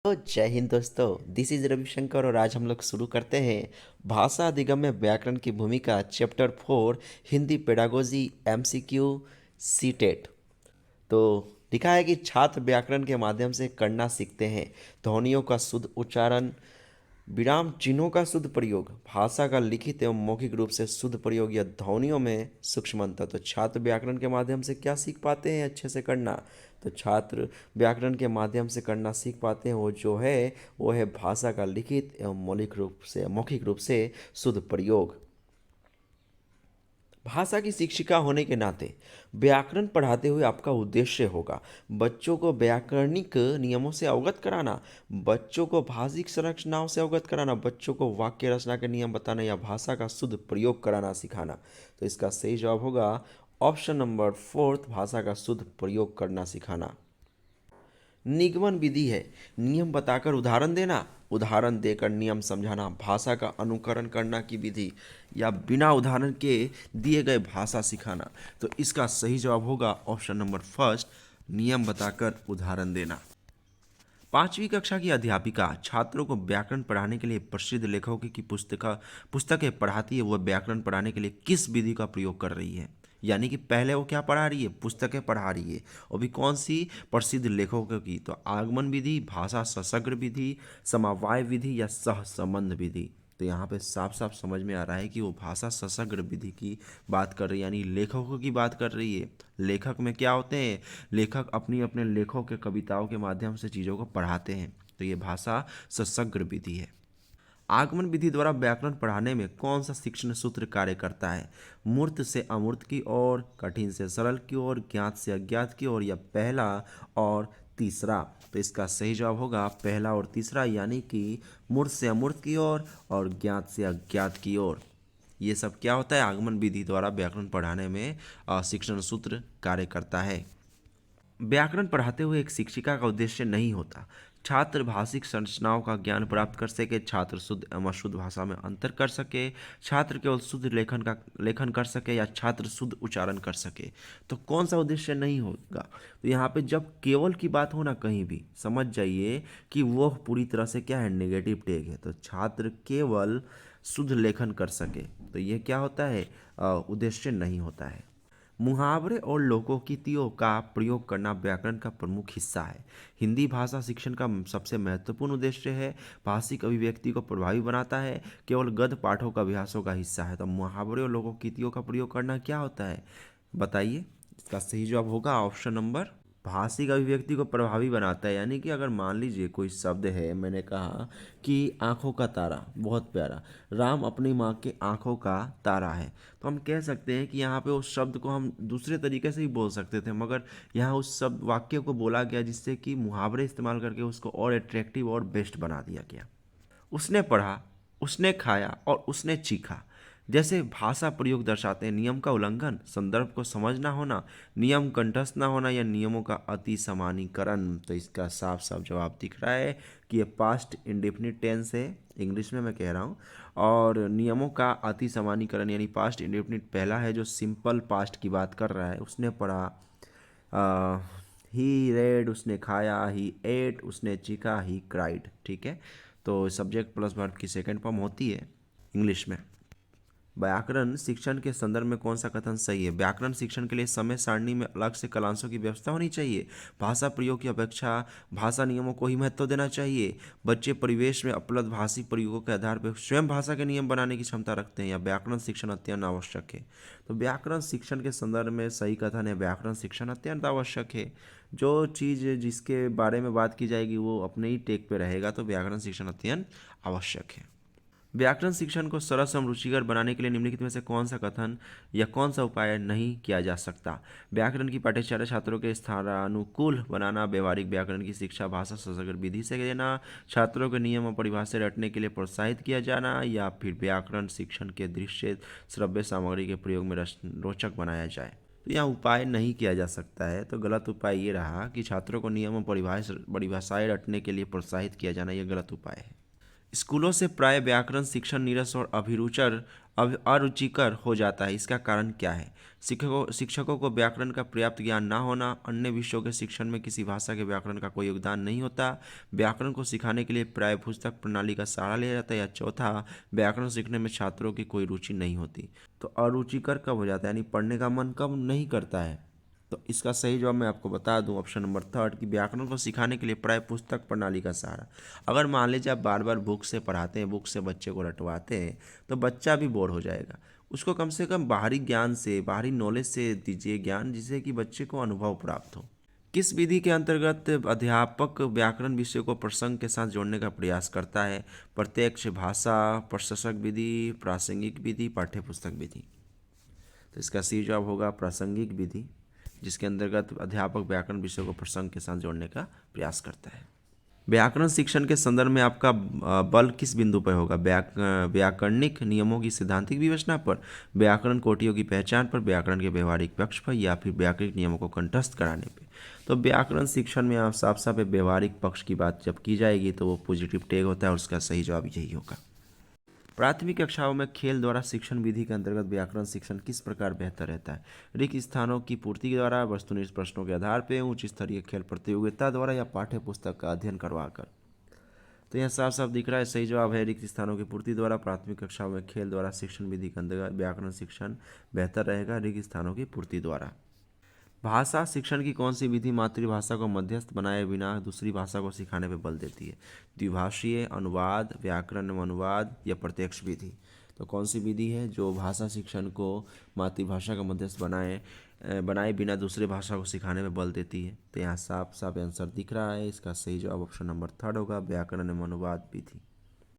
तो जय हिंद दोस्तों, दिस इज रविशंकर और आज हम लोग शुरू करते हैं भाषा अधिगम में व्याकरण की भूमिका chapter 4 Hindi pedagogy MCQ CTET. तो लिखा है कि छात्र व्याकरण के माध्यम से करना सीखते हैं ध्वनियों का शुद्ध उच्चारण, विराम चिन्हों का शुद्ध प्रयोग, भाषा का लिखित एवं मौखिक रूप से शुद्ध प्रयोग या ध्वनियों में सूक्ष्म अंतर। तो छात्र व्याकरण के माध्यम से क्या सीख पाते हैं अच्छे से करना? तो छात्र व्याकरण के माध्यम से करना सीख पाते हैं वो है भाषा का लिखित एवं मौखिक रूप से शुद्ध प्रयोग। भाषा की शिक्षिका होने के नाते व्याकरण पढ़ाते हुए आपका उद्देश्य होगा बच्चों को व्याकरणिक नियमों से अवगत कराना, बच्चों को भाषिक संरचनाओं से अवगत कराना, बच्चों को वाक्य रचना के नियम बताना या भाषा का शुद्ध प्रयोग कराना सिखाना। तो इसका सही जवाब होगा ऑप्शन नंबर 4, भाषा का शुद्ध प्रयोग करना सिखाना। निगमन विधि है नियम बताकर उदाहरण देना, उदाहरण देकर नियम समझाना, भाषा का अनुकरण करना की विधि या बिना उदाहरण के दिए गए भाषा सिखाना। तो इसका सही जवाब होगा ऑप्शन नंबर फर्स्ट, नियम बताकर उदाहरण देना। 5वीं कक्षा की अध्यापिका छात्रों को व्याकरण पढ़ाने के लिए प्रसिद्ध लेखकों की पुस्तकें पढ़ाती है। वह व्याकरण पढ़ाने के लिए किस विधि का प्रयोग कर रही है? यानी कि पहले वो क्या पढ़ा रही है? पुस्तकें पढ़ा रही है, और भी कौन सी? प्रसिद्ध लेखकों की। तो आगमन विधि, भाषा सशग्र विधि, समवाय विधि या सह संबंध विधि। तो यहाँ पे साफ साफ समझ में आ रहा है कि वो भाषा सशग्र विधि की बात कर रही है, यानी लेखकों की बात कर रही है। लेखक में क्या होते हैं? लेखक अपनी अपने लेखों के कविताओं के माध्यम से चीज़ों को पढ़ाते हैं। तो ये भाषा सशग्र विधि है। आगमन विधि द्वारा व्याकरण पढ़ाने में कौन सा शिक्षण सूत्र कार्य करता है? मूर्त से अमूर्त की ओर, कठिन से सरल की ओर, ज्ञात से अज्ञात की ओर या पहला और तीसरा? तो इसका सही जवाब होगा पहला और तीसरा, यानी कि मूर्त से अमूर्त की ओर और ज्ञात से अज्ञात की ओर। ये सब क्या होता है? आगमन विधि द्वारा व्याकरण पढ़ाने में शिक्षण सूत्र कार्य करता है। व्याकरण पढ़ाते हुए एक शिक्षिका का उद्देश्य नहीं होता छात्र भाषिक संरचनाओं का ज्ञान प्राप्त कर सके, छात्र शुद्ध एवं अशुद्ध भाषा में अंतर कर सके, छात्र केवल शुद्ध लेखन कर सके या छात्र शुद्ध उच्चारण कर सके। तो कौन सा उद्देश्य नहीं होगा? तो यहाँ पे जब केवल की बात हो ना, कहीं भी समझ जाइए कि वो पूरी तरह से क्या है? नेगेटिव टेक है। तो छात्र केवल शुद्ध लेखन कर सके, तो ये क्या होता है? उद्देश्य नहीं होता है। मुहावरे और लोकोक्तियों का प्रयोग करना व्याकरण का प्रमुख हिस्सा है। हिंदी भाषा शिक्षण का सबसे महत्वपूर्ण उद्देश्य है। भाषिक अभिव्यक्ति को प्रभावी बनाता है, केवल गद्य पाठों का अभ्यासों का हिस्सा है। तो मुहावरे और लोकोक्तियों का प्रयोग करना क्या होता है? बताइए। इसका सही जवाब होगा ऑप्शन नंबर, भाषिक अभिव्यक्ति को प्रभावी बनाता है। यानी कि अगर मान लीजिए कोई शब्द है, मैंने कहा कि आंखों का तारा, बहुत प्यारा, राम अपनी माँ के आंखों का तारा है, तो हम कह सकते हैं कि यहाँ पे उस शब्द को हम दूसरे तरीके से भी बोल सकते थे, मगर यहाँ उस शब्द वाक्य को बोला गया जिससे कि मुहावरे इस्तेमाल करके उसको और अट्रैक्टिव और बेस्ट बना दिया गया। उसने पढ़ा, उसने खाया और उसने चीखा जैसे भाषा प्रयोग दर्शाते हैं। नियम का उल्लंघन, संदर्भ को समझ ना होना, नियम कंठस्थ ना होना या नियमों का अति सामान्यीकरण। तो इसका साफ साफ जवाब दिख रहा है कि ये पास्ट इंडेफिनिट टेंस है, इंग्लिश में मैं कह रहा हूँ। और नियमों का अति सामान्यीकरण यानी पास्ट इंडेफिनिट पहला है जो सिंपल पास्ट की बात कर रहा है। उसने पढ़ा, ही रेड, उसने खाया, ही एट, उसने चीखा, ही क्राइड। ठीक है, तो सब्जेक्ट प्लस वर्ब की सेकंड फॉर्म होती है इंग्लिश में। व्याकरण शिक्षण के संदर्भ में कौन सा कथन सही है? व्याकरण शिक्षण के लिए समय सारणी में अलग से कलांशों की व्यवस्था होनी चाहिए। भाषा प्रयोग की अपेक्षा भाषा नियमों को ही महत्व देना चाहिए। बच्चे परिवेश में उपलब्ध भाषिक प्रयोगों के आधार पर स्वयं भाषा के नियम बनाने की क्षमता रखते हैं, या व्याकरण शिक्षण अत्यंत आवश्यक है। तो व्याकरण शिक्षण के संदर्भ में सही कथन है व्याकरण शिक्षण अत्यंत आवश्यक है। जो चीज़ जिसके बारे में बात की जाएगी वो अपने ही टेक पे रहेगा, तो व्याकरण शिक्षण अत्यंत आवश्यक है। व्याकरण शिक्षण को सरल एवं रुचिकर बनाने के लिए निम्नलिखित में से कौन सा कथन या कौन सा उपाय नहीं किया जा सकता? व्याकरण की पाठ्यचर्या छात्रों के स्थानानुकूल बनाना, व्यवहारिक व्याकरण की शिक्षा भाषा सशक्त विधि से देना, छात्रों को नियम और परिभाषा रटने के लिए प्रोत्साहित किया जाना, या फिर व्याकरण शिक्षण के दृश्य श्रव्य सामग्री के प्रयोग में रोचक बनाया जाए। तो यहाँ उपाय नहीं किया जा सकता है, तो गलत उपाय ये रहा कि छात्रों को नियम और परिभाषाएं रटने के लिए प्रोत्साहित किया जाना, यह गलत उपाय है। स्कूलों से प्राय व्याकरण शिक्षण नीरस और अरुचिकर हो जाता है। इसका कारण क्या है? शिक्षकों को व्याकरण का पर्याप्त ज्ञान ना होना, अन्य विषयों के शिक्षण में किसी भाषा के व्याकरण का कोई योगदान नहीं होता, व्याकरण को सिखाने के लिए प्राय पुस्तक प्रणाली का सहारा लिया जाता है, या चौथा, व्याकरण सीखने में छात्रों की कोई रुचि नहीं होती। तो अरुचिकर कब हो जाता है, यानी पढ़ने का मन कब नहीं करता है? तो इसका सही जवाब मैं आपको बता दूं, ऑप्शन नंबर थर्ड, कि व्याकरण को सिखाने के लिए प्राय पुस्तक प्रणाली का सहारा। अगर मान लीजिए आप बार बार बुक से पढ़ाते हैं, बुक से बच्चे को रटवाते हैं, तो बच्चा भी बोर हो जाएगा। उसको कम से कम बाहरी ज्ञान से, बाहरी नॉलेज से दीजिए ज्ञान, जिससे कि बच्चे को अनुभव प्राप्त हो। किस विधि के अंतर्गत अध्यापक व्याकरण विषय को प्रसंग के साथ जोड़ने का प्रयास करता है? प्रत्यक्ष भाषा, प्रशंसक विधि, प्रासंगिक विधि, पाठ्यपुस्तक विधि। तो इसका सही जवाब होगा प्रासंगिक विधि, जिसके अंतर्गत अध्यापक व्याकरण विषय को प्रसंग के साथ जोड़ने का प्रयास करता है। व्याकरण शिक्षण के संदर्भ में आपका बल किस बिंदु पर होगा? व्याकरणिक नियमों की सैद्धांतिक विवेचना पर, व्याकरण कोटियों की पहचान पर, व्याकरण के व्यवहारिक पक्ष पर, या फिर व्याकरणिक नियमों को कंठस्थ कराने पे। तो व्याकरण शिक्षण में आप साफ साफ व्यवहारिक पक्ष की बात जब की जाएगी तो वो पॉजिटिव टैग होता है, और उसका सही जवाब यही होगा। प्राथमिक कक्षाओं में खेल द्वारा शिक्षण विधि के अंतर्गत व्याकरण शिक्षण किस प्रकार बेहतर रहता है? रिक्त स्थानों की पूर्ति के द्वारा, वस्तुनिष्ठ प्रश्नों के आधार पर, उच्च स्तरीय खेल प्रतियोगिता द्वारा, या पाठ्य पुस्तक का अध्ययन करवाकर। तो यह साफ साफ दिख रहा है, सही जवाब है रिक्त स्थानों की पूर्ति द्वारा। प्राथमिक कक्षाओं में खेल द्वारा शिक्षण विधि के अंतर्गत व्याकरण शिक्षण बेहतर रहेगा रिक्त स्थानों की पूर्ति द्वारा। भाषा शिक्षण की कौन सी विधि मातृभाषा को मध्यस्थ बनाए बिना दूसरी भाषा को सिखाने पर बल देती है? द्विभाषीय, अनुवाद, व्याकरण एवं अनुवाद, या प्रत्यक्ष विधि। तो कौन सी विधि है जो भाषा शिक्षण को मातृभाषा का मध्यस्थ बनाए बिना दूसरे भाषा को सिखाने में बल देती है? तो यहाँ साफ साफ आंसर दिख रहा है, इसका सही जवाब ऑप्शन नंबर थर्ड होगा, व्याकरण एवं अनुवाद विधि।